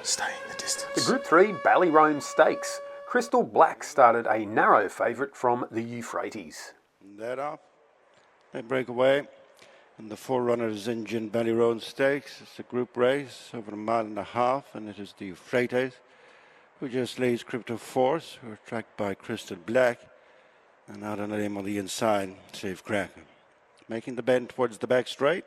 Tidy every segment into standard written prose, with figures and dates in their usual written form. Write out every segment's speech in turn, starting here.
staying the distance. The Group 3 Ballyroan Stakes. Crystal Black started a narrow favourite from the Euphrates. That off. They break away. And the forerunner is Engine Ballyroan Stakes. It's a group race over 1.5 miles, and it is the Euphrates who just leads Crypto Force, who are tracked by Crystal Black. And out on him on the inside, Safecracker. Making the bend towards the back straight.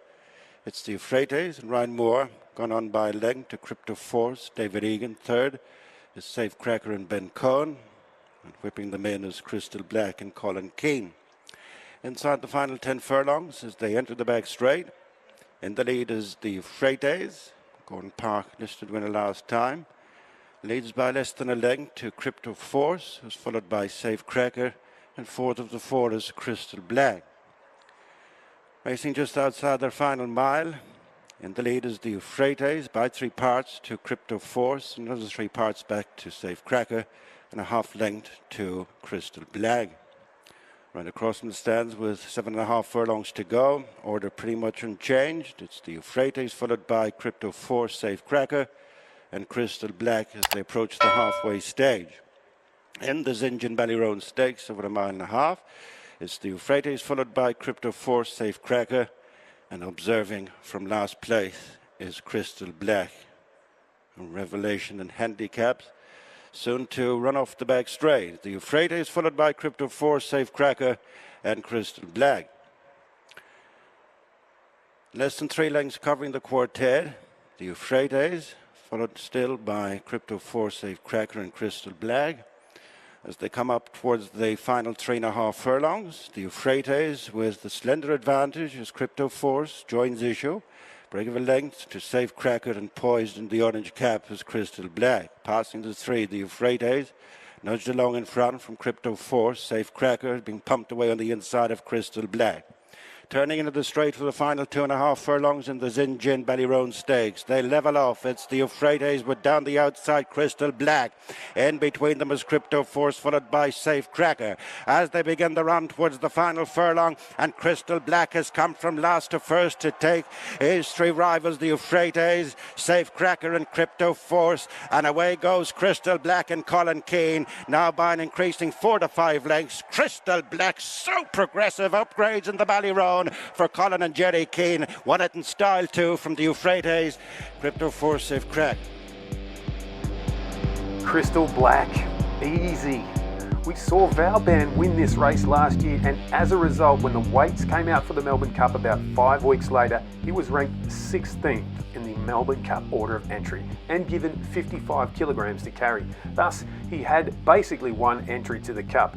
It's the Euphrates and Ryan Moore, gone on by a leg to Crypto Force. David Egan, third, is Safecracker and Ben Cohen. And whipping them in is Crystal Black and Colin Keane. Inside the final 10 furlongs as they enter the back straight. In the lead is the Euphrates. Gordon Park listed winner last time. Leads by less than a leg to Crypto Force, who's followed by Safecracker. And fourth of the four is Crystal Black. Racing just outside their final mile. In the lead is the Euphrates by 3 parts to Crypto Force, another 3 parts back to Safecracker, and a half length to Crystal Black. Right across from the stands with 7.5 furlongs to go. Order pretty much unchanged. It's the Euphrates followed by Crypto Force, Safecracker, and Crystal Black as they approach the halfway stage. In the Engine Ballyroan Stakes over 1.5 miles. It's the Euphrates followed by Crypto Force, Safecracker, and observing from last place is Crystal Black. A revelation and handicaps soon to run off the back straight. The Euphrates followed by Crypto Force, Safecracker, and Crystal Black. Less than 3 lengths covering the quartet. The Euphrates followed still by Crypto Force, Safecracker, and Crystal Black. As they come up towards the final 3.5 furlongs, the Euphrates with the slender advantage as Crypto Force joins issue. Break of a length to Safecracker and poised in the orange cap is Crystal Black. Passing the 3, the Euphrates nudged along in front from Crypto Force. Safecracker being pumped away on the inside of Crystal Black. Turning into the straight for the final 2.5 furlongs in the Engine Ballyroan Stakes. They level off. It's the Euphrates with down the outside Crystal Black. In between them is Crypto Force followed by Safecracker. As they begin the run towards the final furlong, and Crystal Black has come from last to first to take his 3 rivals, the Euphrates, Safecracker and Crypto Force. And away goes Crystal Black and Colin Keane. Now by an increasing 4 to 5 lengths. Crystal Black, so progressive upgrades in the Ballyroan for Colin and Jerry Keane. Won it in style too from the Euphrates. Crypto Force, Safecracker. Crystal Black, easy. We saw Vauban win this race last year, and as a result, when the weights came out for the Melbourne Cup about 5 weeks later, he was ranked 16th in the Melbourne Cup order of entry and given 55 kilograms to carry. Thus, he had basically 1 entry to the Cup.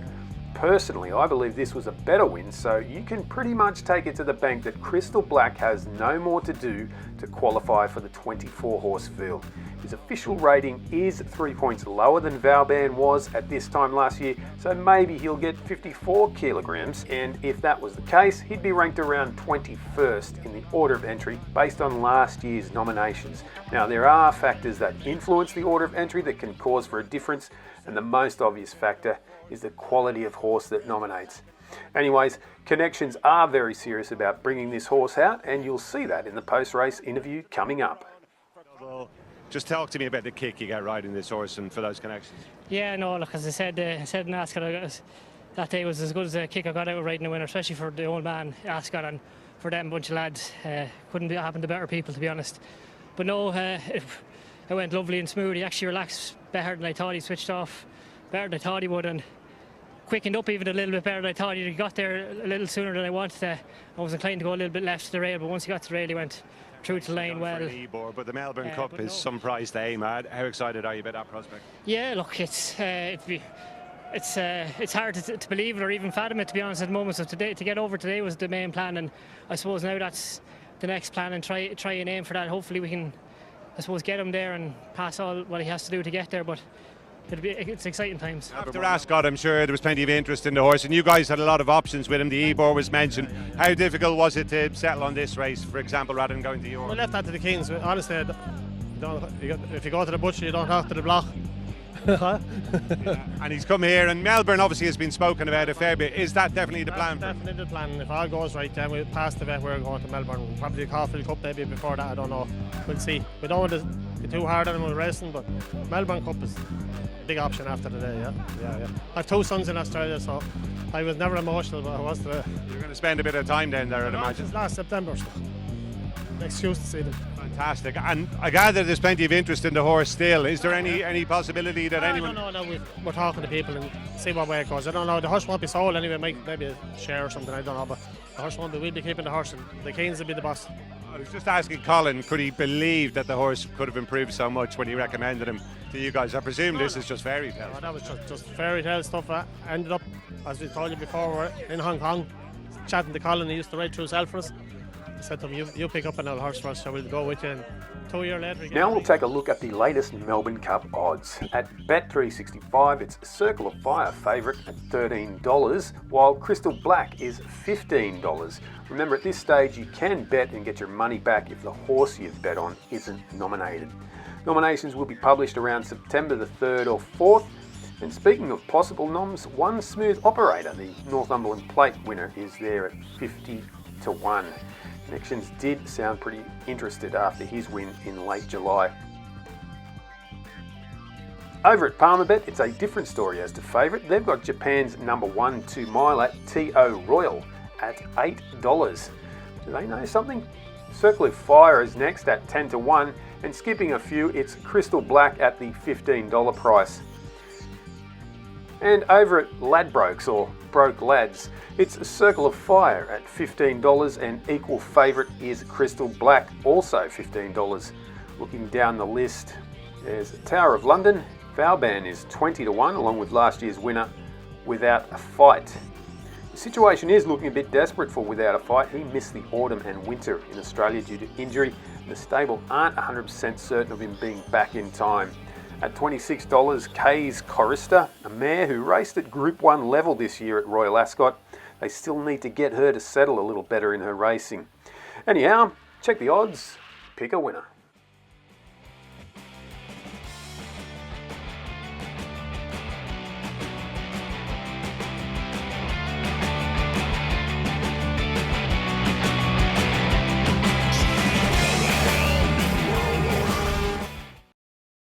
Personally, I believe this was a better win, so you can pretty much take it to the bank that Crystal Black has no more to do to qualify for the 24-horse field. His official rating is 3 points lower than Vauban was at this time last year, so maybe he'll get 54 kilograms, and if that was the case, he'd be ranked around 21st in the order of entry based on last year's nominations. Now, there are factors that influence the order of entry that can cause for a difference, and the most obvious factor is the quality of horse that nominates. Anyways, Connections are very serious about bringing this horse out, and you'll see that in the post-race interview coming up. Just talk to me about the kick you got riding this horse and for those connections. Yeah, no, look, as I said in Ascot, that day was as good as a kick I got out of riding the winner, especially for the old man Ascot, and for them bunch of lads. Couldn't happen to better people, to be honest. But no, it went lovely and smooth. He actually relaxed better than I thought. He switched off better than I thought he would, and quickened up even a little bit better than I thought. He got there a little sooner than I wanted to. I was inclined to go a little bit left to the rail, but once he got to the rail, he went through to the lane well. But the Melbourne Cup is some prize to aim at. How excited are you about that prospect? Yeah, look, it's hard to believe it or even fathom it, to be honest, at the moment. So today, to get over today was the main plan, and I suppose now that's the next plan, and try and aim for that. Hopefully we can, I suppose, get him there and pass all what he has to do to get there, but it's exciting times. After Ascot, I'm sure there was plenty of interest in the horse, and you guys had a lot of options with him. The Ebor was mentioned. How difficult was it to settle on this race, for example, rather than going to York? We left that to the Kings. Honestly, if you go to the butcher, you don't talk to the block. And he's come here, and Melbourne obviously has been spoken about a fair bit. Is that definitely the plan? That's definitely the plan. If all goes right, then we'll pass the vet. We're going to Melbourne. Probably the Caulfield Cup maybe before that. I don't know. We'll see. We don't want to be too hard on him with racing, but Melbourne Cup is a big option after the day. Yeah. I have 2 sons in Australia, so I was never emotional, but I was today. You're going to spend a bit of time down there, I'd imagine. Since last September, so an excuse to see them. Fantastic. And I gather there's plenty of interest in the horse still. Is there any possibility that anyone... I don't know. We're talking to people and see what way it goes. I don't know. The horse won't be sold anyway. Maybe a share or something. I don't know. But the horse won't be. We'll be keeping the horse, and the Keens will be the boss. I was just asking Colin, could he believe that the horse could have improved so much when he recommended him to you guys? I presume this is just fairy tale. No, that was just fairy tale stuff. Ended up, as we told you before, we're in Hong Kong, chatting to Colin. He used to ride through Cell for us. I said to him, you pick up another horse for us, so we'll go with you. And 2 years later, now we'll take a look at the latest Melbourne Cup odds. At Bet365, it's Circle of Fire favourite at $13, while Crystal Black is $15. Remember, at this stage, you can bet and get your money back if the horse you've bet on isn't nominated. Nominations will be published around September the 3rd or 4th. And speaking of possible noms, One Smooth Operator, the Northumberland Plate winner, is there at 50-1. Connections did sound pretty interested after his win in late July. Over at Palmerbet, it's a different story as to favourite. They've got Japan's number 1 2 mile at T.O. Royal at $8. Do they know something? Circle of Fire is next at 10-1, and skipping a few, it's Crystal Black at the $15 price. And over at Ladbrokes, or Broke Lads, it's Circle of Fire at $15, and equal favourite is Crystal Black, also $15. Looking down the list, there's Tower of London. Vauban is 20-1, along with last year's winner, Without a Fight. The situation is looking a bit desperate for Without a Fight. He missed the autumn and winter in Australia due to injury. The stable aren't 100% certain of him being back in time. At $26, Kay's Chorister, a mare who raced at Group 1 level this year at Royal Ascot. They still need to get her to settle a little better in her racing. Anyhow, check the odds, pick a winner.